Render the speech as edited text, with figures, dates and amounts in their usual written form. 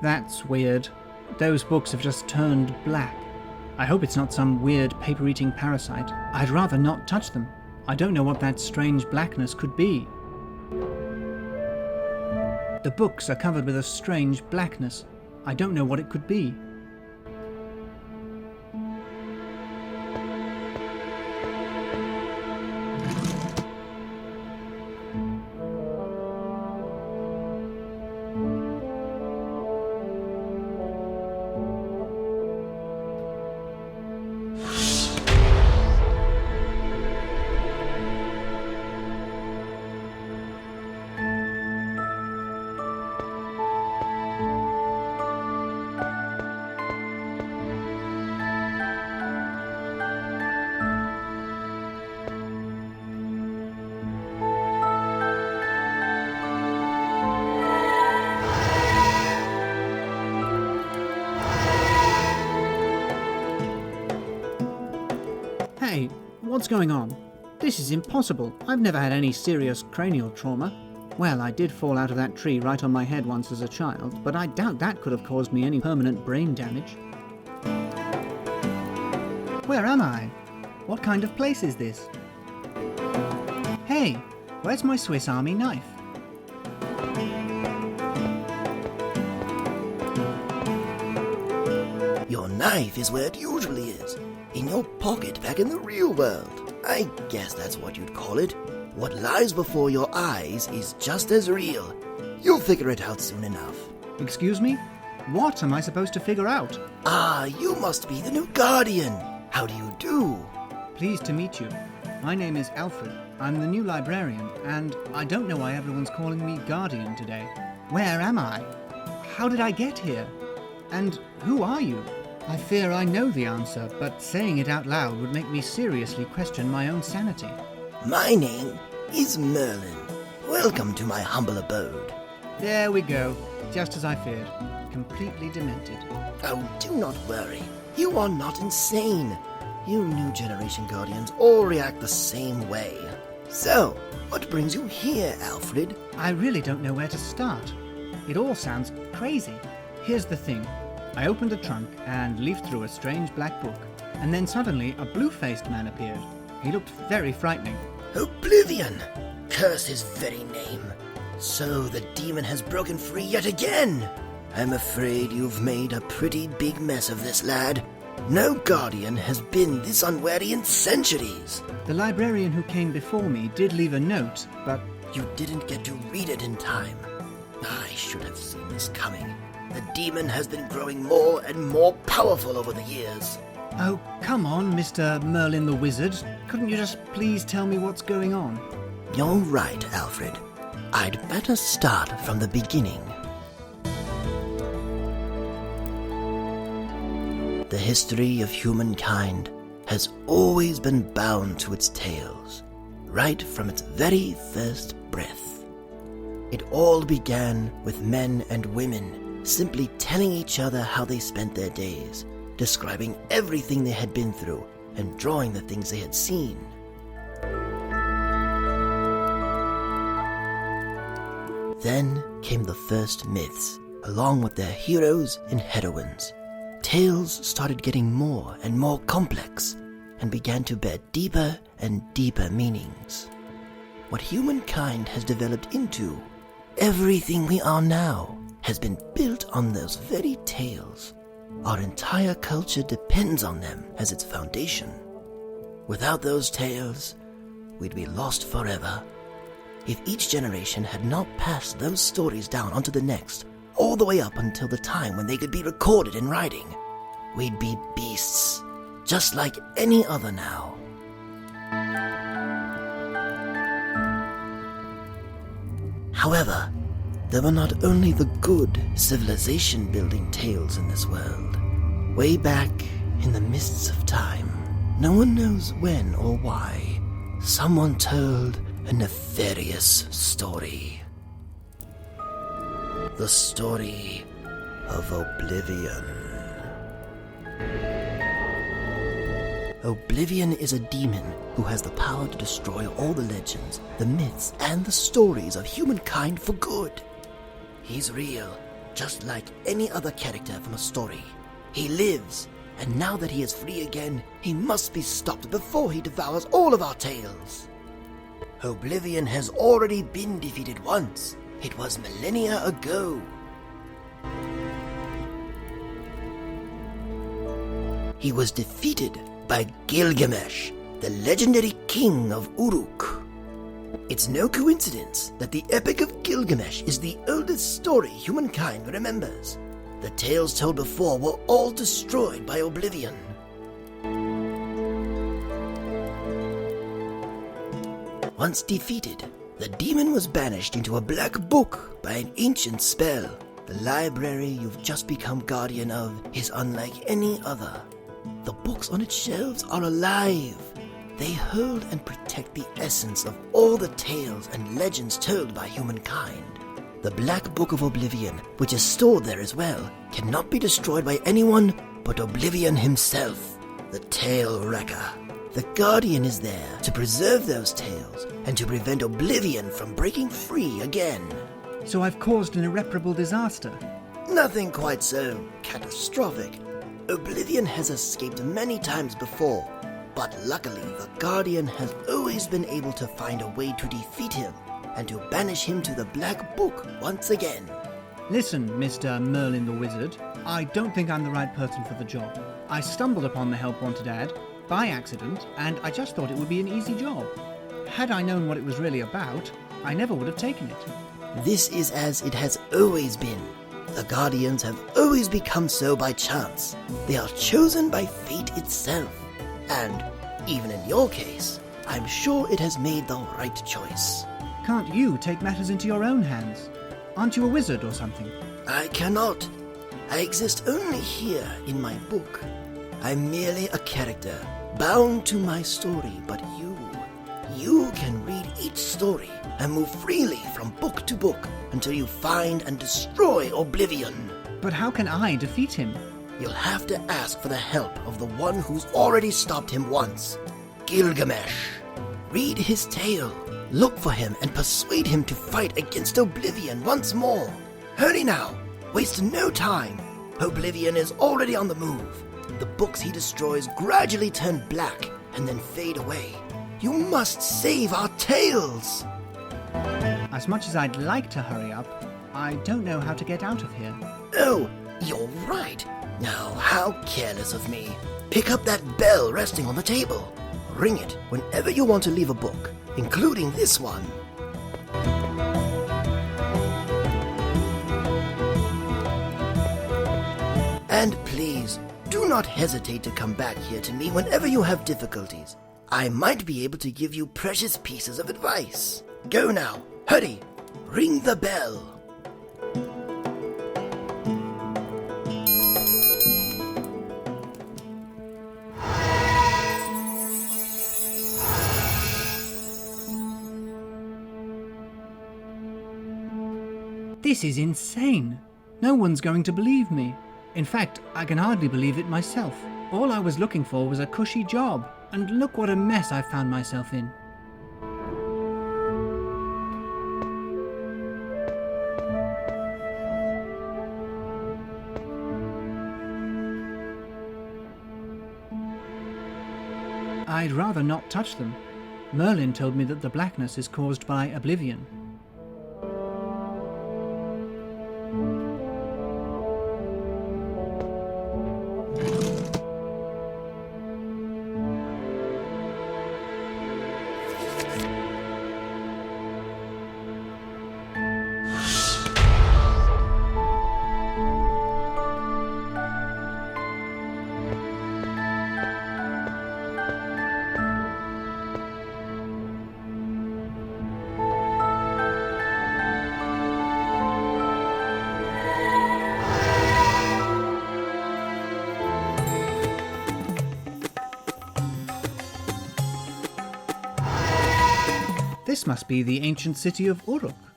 That's weird. Those books have just turned black. I hope it's not some weird paper-eating parasite. I'd rather not touch them. I don't know what that strange blackness could be. The books are covered with a strange blackness. I don't know what it could be. Hey, what's going on? This is impossible. I've never had any serious cranial trauma. Well, I did fall out of that tree right on my head once as a child, but I doubt that could have caused me any permanent brain damage. Where am I? What kind of place is this? Hey, where's my Swiss Army knife? Your knife is where it usually is. In your pocket back in the real world. I guess that's what you'd call it. What lies before your eyes is just as real. You'll figure it out soon enough. Excuse me? What am I supposed to figure out? Ah, you must be the new guardian. How do you do? Pleased to meet you. My name is Alfred. I'm the new librarian, and I don't know why everyone's calling me guardian today. Where am I? How did I get here? And who are you? I fear I know the answer, but saying it out loud would make me seriously question my own sanity. My name is Merlin. Welcome to my humble abode. There we go, just as I feared. Completely demented. Oh, do not worry. You are not insane. You new generation guardians all react the same way. So, what brings you here, Alfred? I really don't know where to start. It all sounds crazy. Here's the thing. I opened a trunk and leafed through a strange black book, and then suddenly a blue-faced man appeared. He looked very frightening. Oblivion! Curse his very name. So the demon has broken free yet again. I'm afraid you've made a pretty big mess of this, lad. No guardian has been this unwary in centuries. The librarian who came before me did leave a note, but... You didn't get to read it in time. I should have seen this coming. The demon has been growing more and more powerful over the years. Oh, come on, Mr. Merlin the Wizard. Couldn't you just please tell me what's going on? You're right, Alfred. I'd better start from the beginning. The history of humankind has always been bound to its tales, right from its very first breath. It all began with men and women simply telling each other how they spent their days, describing everything they had been through, and drawing the things they had seen. Then came the first myths, along with their heroes and heroines. Tales started getting more and more complex, and began to bear deeper and deeper meanings. What humankind has developed into, everything we are now, has been built on those very tales. Our entire culture depends on them as its foundation. Without those tales, we'd be lost forever. If each generation had not passed those stories down onto the next, all the way up until the time when they could be recorded in writing, we'd be beasts, just like any other now. However, there were not only the good civilization-building tales in this world. Way back in the mists of time, no one knows when or why, someone told a nefarious story. The story of Oblivion. Oblivion is a demon who has the power to destroy all the legends, the myths, and the stories of humankind for good. He's real, just like any other character from a story. He lives, and now that he is free again, he must be stopped before he devours all of our tales. Oblivion has already been defeated once. It was millennia ago. He was defeated by Gilgamesh, the legendary king of Uruk. It's no coincidence that the Epic of Gilgamesh is the oldest story humankind remembers. The tales told before were all destroyed by Oblivion. Once defeated, the demon was banished into a black book by an ancient spell. The library you've just become guardian of is unlike any other. The books on its shelves are alive. They hold and protect the essence of all the tales and legends told by humankind. The Black Book of Oblivion, which is stored there as well, cannot be destroyed by anyone but Oblivion himself, the Tale Wrecker. The Guardian is there to preserve those tales and to prevent Oblivion from breaking free again. So I've caused an irreparable disaster. Nothing quite so catastrophic. Oblivion has escaped many times before, but luckily the Guardian has always been able to find a way to defeat him and to banish him to the Black Book once again. Listen, Mr. Merlin the Wizard, I don't think I'm the right person for the job. I stumbled upon the Help Wanted ad by accident, and I just thought it would be an easy job. Had I known what it was really about, I never would have taken it. This is as it has always been. The Guardians have always become so by chance. They are chosen by fate itself. And, even in your case, I'm sure it has made the right choice. Can't you take matters into your own hands? Aren't you a wizard or something? I cannot. I exist only here in my book. I'm merely a character, bound to my story, but you can read each story and move freely from book to book until you find and destroy Oblivion. But how can I defeat him? You'll have to ask for the help of the one who's already stopped him once, Gilgamesh. Read his tale, look for him, and persuade him to fight against Oblivion once more. Hurry now, waste no time. Oblivion is already on the move. The books he destroys gradually turn black and then fade away. You must save our tales! As much as I'd like to hurry up, I don't know how to get out of here. Oh, you're right. Now, how careless of me. Pick up that bell resting on the table. Ring it whenever you want to leave a book, including this one. And please, do not hesitate to come back here to me whenever you have difficulties. I might be able to give you precious pieces of advice. Go now, hurry, ring the bell. This is insane. No one's going to believe me. In fact, I can hardly believe it myself. All I was looking for was a cushy job, and look what a mess I found myself in. I'd rather not touch them. Merlin told me that the blackness is caused by Oblivion. This must be the ancient city of Uruk.